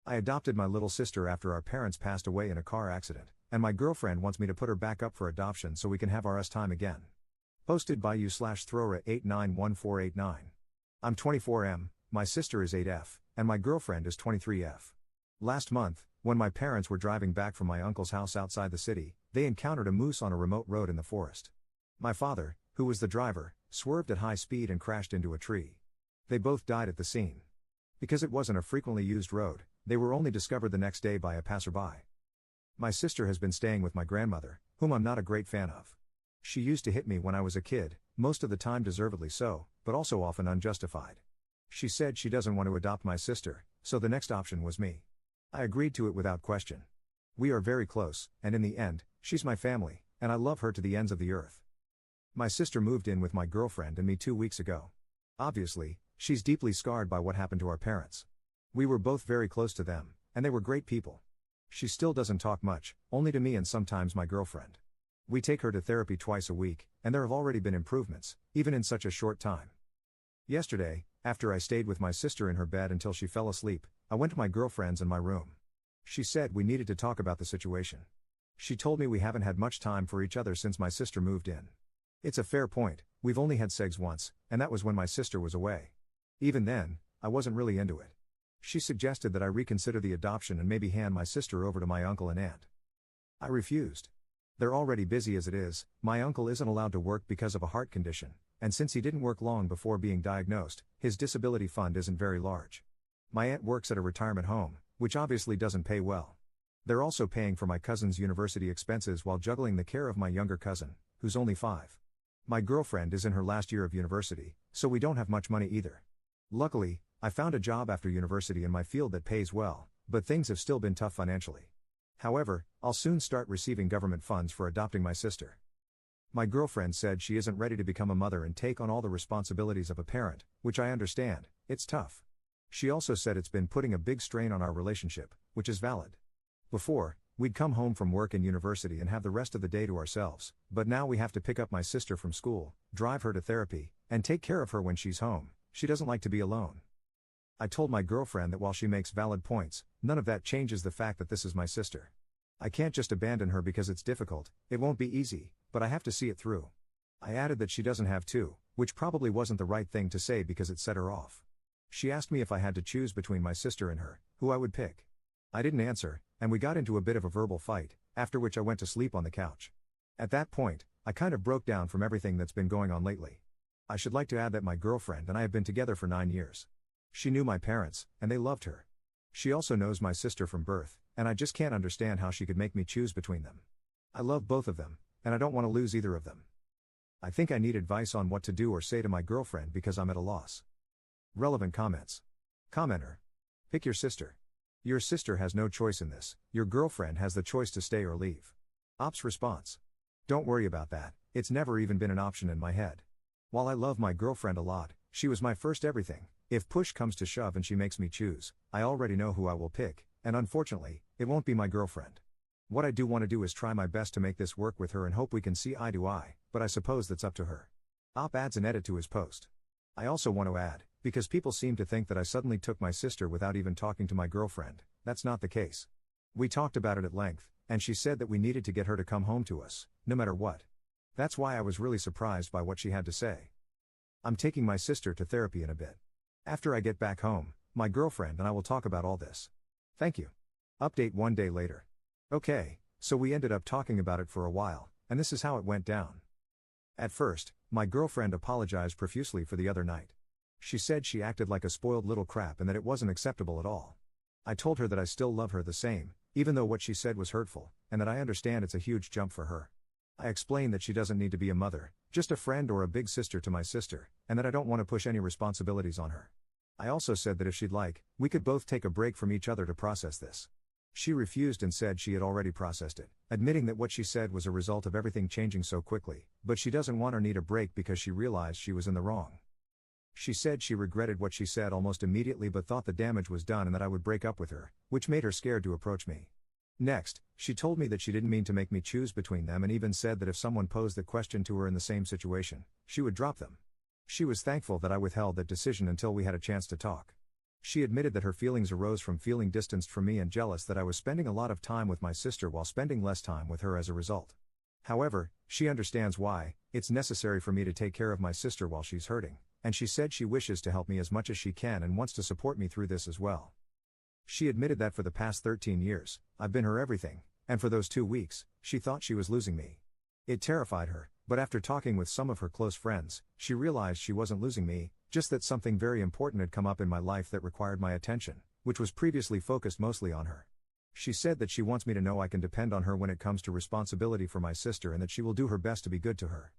I adopted my little sister after our parents passed away in a car accident, and my girlfriend wants me to put her back up for adoption so we can have our time again. Posted by you/Throra891489. I'm 24M, my sister is 8F, and my girlfriend is 23F. Last month, when my parents were driving back from my uncle's house outside the city, they encountered a moose on a remote road in the forest. My father, who was the driver, swerved at high speed and crashed into a tree. They both died at the scene. Because it wasn't a frequently used road, they were only discovered the next day by a passerby. My sister has been staying with my grandmother, whom I'm not a great fan of. She used to hit me when I was a kid, most of the time deservedly so, but also often unjustified. She said she doesn't want to adopt my sister, so the next option was me. I agreed to it without question. We are very close, and in the end, she's my family, and I love her to the ends of the earth. My sister moved in with my girlfriend and me 2 weeks ago. Obviously, she's deeply scarred by what happened to our parents. We were both very close to them, and they were great people. She still doesn't talk much, only to me and sometimes my girlfriend. We take her to therapy twice a week, and there have already been improvements, even in such a short time. Yesterday, after I stayed with my sister in her bed until she fell asleep, I went to my girlfriend's in my room. She said we needed to talk about the situation. She told me we haven't had much time for each other since my sister moved in. It's a fair point, we've only had sex once, and that was when my sister was away. Even then, I wasn't really into it. She suggested that I reconsider the adoption and maybe hand my sister over to my uncle and aunt. I refused. They're already busy as it is, my uncle isn't allowed to work because of a heart condition, and since he didn't work long before being diagnosed, his disability fund isn't very large. My aunt works at a retirement home, which obviously doesn't pay well. They're also paying for my cousin's university expenses while juggling the care of my younger cousin, who's only 5. My girlfriend is in her last year of university, so we don't have much money either. Luckily, I found a job after university in my field that pays well, but things have still been tough financially. However, I'll soon start receiving government funds for adopting my sister. My girlfriend said she isn't ready to become a mother and take on all the responsibilities of a parent, which I understand, it's tough. She also said it's been putting a big strain on our relationship, which is valid. Before, we'd come home from work and university and have the rest of the day to ourselves, but now we have to pick up my sister from school, drive her to therapy, and take care of her when she's home. She doesn't like to be alone. I told my girlfriend that while she makes valid points, none of that changes the fact that this is my sister. I can't just abandon her because it's difficult, it won't be easy, but I have to see it through. I added that she doesn't have to, which probably wasn't the right thing to say because it set her off. She asked me if I had to choose between my sister and her, who I would pick. I didn't answer, and we got into a bit of a verbal fight, after which I went to sleep on the couch. At that point, I kind of broke down from everything that's been going on lately. I should like to add that my girlfriend and I have been together for 9 years. She knew my parents, and they loved her. She also knows my sister from birth, and I just can't understand how she could make me choose between them. I love both of them, and I don't want to lose either of them. I think I need advice on what to do or say to my girlfriend because I'm at a loss. Relevant comments. Commenter. Pick your sister. Your sister has no choice in this, your girlfriend has the choice to stay or leave. Ops response. Don't worry about that, it's never even been an option in my head. While I love my girlfriend a lot, she was my first everything. If push comes to shove and she makes me choose, I already know who I will pick, and unfortunately, it won't be my girlfriend. What I do want to do is try my best to make this work with her and hope we can see eye to eye, but I suppose that's up to her. Op adds an edit to his post. I also want to add, because people seem to think that I suddenly took my sister without even talking to my girlfriend, that's not the case. We talked about it at length, and she said that we needed to get her to come home to us, no matter what. That's why I was really surprised by what she had to say. I'm taking my sister to therapy in a bit. After I get back home, my girlfriend and I will talk about all this. Thank you. Update 1 day later. Okay, so we ended up talking about it for a while, and this is how it went down. At first, my girlfriend apologized profusely for the other night. She said she acted like a spoiled little crap and that it wasn't acceptable at all. I told her that I still love her the same, even though what she said was hurtful, and that I understand it's a huge jump for her. I explained that she doesn't need to be a mother, just a friend or a big sister to my sister, and that I don't want to push any responsibilities on her. I also said that if she'd like, we could both take a break from each other to process this. She refused and said she had already processed it, admitting that what she said was a result of everything changing so quickly, but she doesn't want or need a break because she realized she was in the wrong. She said she regretted what she said almost immediately but thought the damage was done and that I would break up with her, which made her scared to approach me. Next, she told me that she didn't mean to make me choose between them and even said that if someone posed the question to her in the same situation, she would drop them. She was thankful that I withheld that decision until we had a chance to talk. She admitted that her feelings arose from feeling distanced from me and jealous that I was spending a lot of time with my sister while spending less time with her as a result. However, she understands why. It's necessary for me to take care of my sister while she's hurting, and she said she wishes to help me as much as she can and wants to support me through this as well. She admitted that for the past 13 years, I've been her everything, and for those 2 weeks, she thought she was losing me. It terrified her, but after talking with some of her close friends, she realized she wasn't losing me, just that something very important had come up in my life that required my attention, which was previously focused mostly on her. She said that she wants me to know I can depend on her when it comes to responsibility for my sister and that she will do her best to be good to her.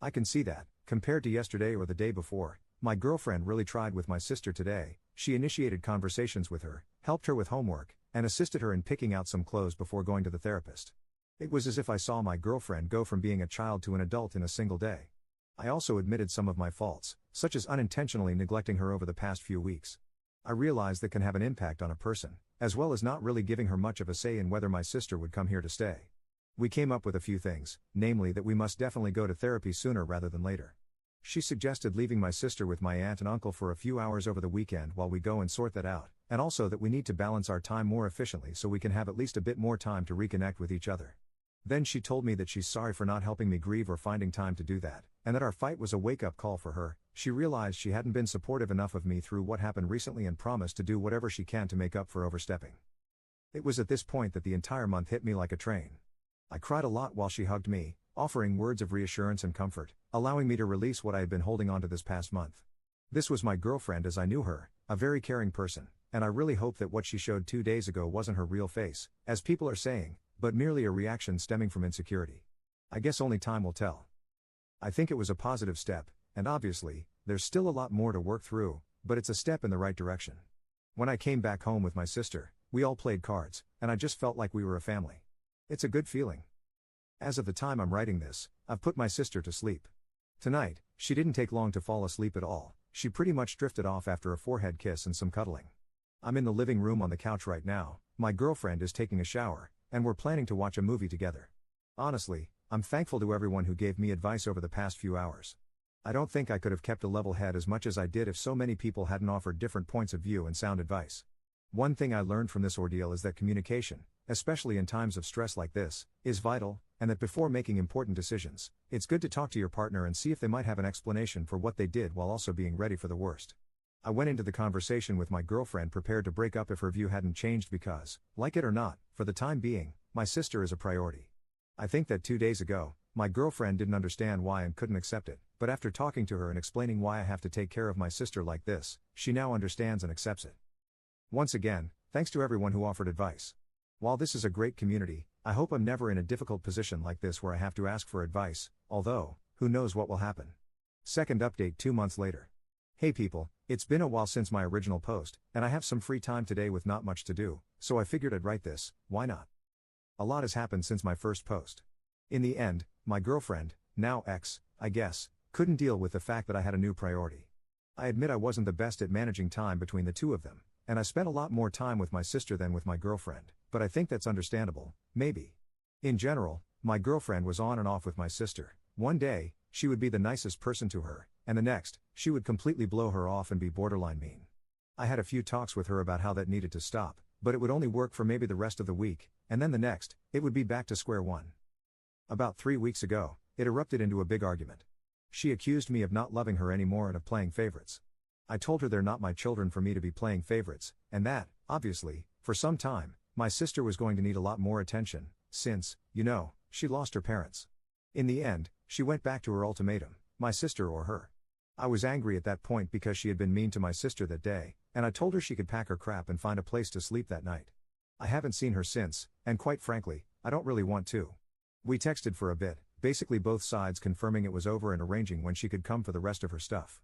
I can see that, compared to yesterday or the day before, my girlfriend really tried with my sister today. She initiated conversations with her, helped her with homework, and assisted her in picking out some clothes before going to the therapist. It was as if I saw my girlfriend go from being a child to an adult in a single day. I also admitted some of my faults, such as unintentionally neglecting her over the past few weeks. I realized that can have an impact on a person, as well as not really giving her much of a say in whether my sister would come here to stay. We came up with a few things, namely that we must definitely go to therapy sooner rather than later. She suggested leaving my sister with my aunt and uncle for a few hours over the weekend while we go and sort that out, and also that we need to balance our time more efficiently so we can have at least a bit more time to reconnect with each other. Then she told me that she's sorry for not helping me grieve or finding time to do that, and that our fight was a wake-up call for her. She realized she hadn't been supportive enough of me through what happened recently and promised to do whatever she can to make up for overstepping. It was at this point that the entire month hit me like a train. I cried a lot while she hugged me, offering words of reassurance and comfort, allowing me to release what I had been holding on to this past month. This was my girlfriend as I knew her, a very caring person, and I really hope that what she showed 2 days ago wasn't her real face, as people are saying, but merely a reaction stemming from insecurity. I guess only time will tell. I think it was a positive step, and obviously, there's still a lot more to work through, but it's a step in the right direction. When I came back home with my sister, we all played cards, and I just felt like we were a family. It's a good feeling. As of the time I'm writing this, I've put my sister to sleep. Tonight, she didn't take long to fall asleep at all. She pretty much drifted off after a forehead kiss and some cuddling. I'm in the living room on the couch right now, my girlfriend is taking a shower, and we're planning to watch a movie together. Honestly, I'm thankful to everyone who gave me advice over the past few hours. I don't think I could have kept a level head as much as I did if so many people hadn't offered different points of view and sound advice. One thing I learned from this ordeal is that communication, especially in times of stress like this, is vital, and that before making important decisions, it's good to talk to your partner and see if they might have an explanation for what they did while also being ready for the worst. I went into the conversation with my girlfriend prepared to break up if her view hadn't changed because, like it or not, for the time being, my sister is a priority. I think that 2 days ago, my girlfriend didn't understand why and couldn't accept it, but after talking to her and explaining why I have to take care of my sister like this, she now understands and accepts it. Once again, thanks to everyone who offered advice. While this is a great community, I hope I'm never in a difficult position like this where I have to ask for advice, although, who knows what will happen. Second update 2 months later. Hey people, it's been a while since my original post, and I have some free time today with not much to do, so I figured I'd write this. Why not? A lot has happened since my first post. In the end, my girlfriend, now ex, I guess, couldn't deal with the fact that I had a new priority. I admit I wasn't the best at managing time between the two of them, and I spent a lot more time with my sister than with my girlfriend, but I think that's understandable, maybe. In general, my girlfriend was on and off with my sister. One day, she would be the nicest person to her, and the next, she would completely blow her off and be borderline mean. I had a few talks with her about how that needed to stop, but it would only work for maybe the rest of the week, and then the next, it would be back to square one. About 3 weeks ago, it erupted into a big argument. She accused me of not loving her anymore and of playing favorites. I told her they're not my children for me to be playing favorites, and that, obviously, for some time, my sister was going to need a lot more attention, since, she lost her parents. In the end, she went back to her ultimatum, my sister or her. I was angry at that point because she had been mean to my sister that day, and I told her she could pack her crap and find a place to sleep that night. I haven't seen her since, and quite frankly, I don't really want to. We texted for a bit, basically both sides confirming it was over and arranging when she could come for the rest of her stuff.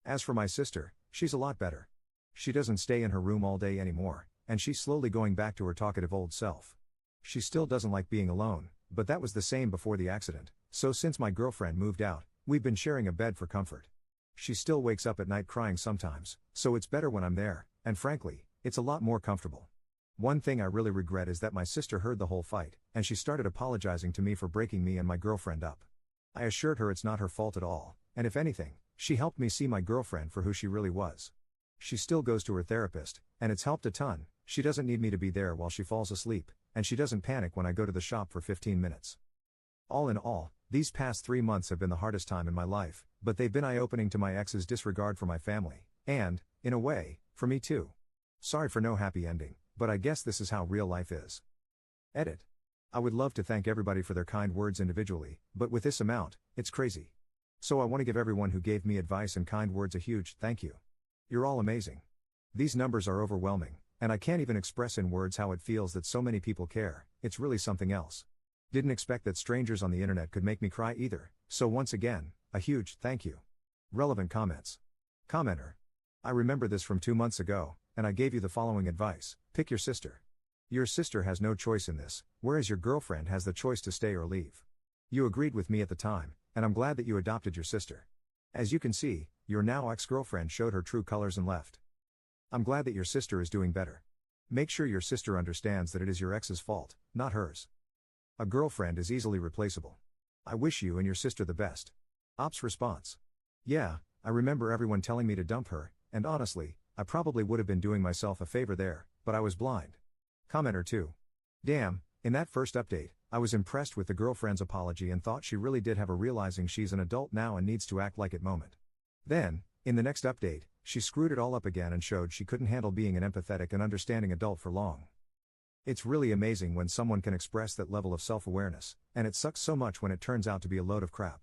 As for my sister, she's a lot better. She doesn't stay in her room all day anymore, and she's slowly going back to her talkative old self. She still doesn't like being alone, but that was the same before the accident, so since my girlfriend moved out, we've been sharing a bed for comfort. She still wakes up at night crying sometimes, so it's better when I'm there, and frankly, it's a lot more comfortable. One thing I really regret is that my sister heard the whole fight, and she started apologizing to me for breaking me and my girlfriend up. I assured her it's not her fault at all, and if anything, she helped me see my girlfriend for who she really was. She still goes to her therapist, and it's helped a ton. She doesn't need me to be there while she falls asleep, and she doesn't panic when I go to the shop for 15 minutes. All in all, these past 3 months have been the hardest time in my life, but they've been eye-opening to my ex's disregard for my family, and, in a way, for me too. Sorry for no happy ending, but I guess this is how real life is. Edit. I would love to thank everybody for their kind words individually, but with this amount, it's crazy. So I want to give everyone who gave me advice and kind words a huge thank you. You're all amazing. These numbers are overwhelming, and I can't even express in words how it feels that so many people care. It's really something else. Didn't expect that strangers on the internet could make me cry either, so once again, a huge thank you. Relevant comments. Commenter. I remember this from 2 months ago, and I gave you the following advice: pick your sister. Your sister has no choice in this, whereas your girlfriend has the choice to stay or leave. You agreed with me at the time, and I'm glad that you adopted your sister. As you can see, your now ex-girlfriend showed her true colors and left. I'm glad that your sister is doing better. Make sure your sister understands that it is your ex's fault, not hers. A girlfriend is easily replaceable. I wish you and your sister the best. Ops response. Yeah, I remember everyone telling me to dump her, and honestly, I probably would have been doing myself a favor there, but I was blind. Commenter 2. Damn, in that first update, I was impressed with the girlfriend's apology and thought she really did have a realizing she's an adult now and needs to act like it moment. Then, in the next update, she screwed it all up again and showed she couldn't handle being an empathetic and understanding adult for long. It's really amazing when someone can express that level of self-awareness, and it sucks so much when it turns out to be a load of crap.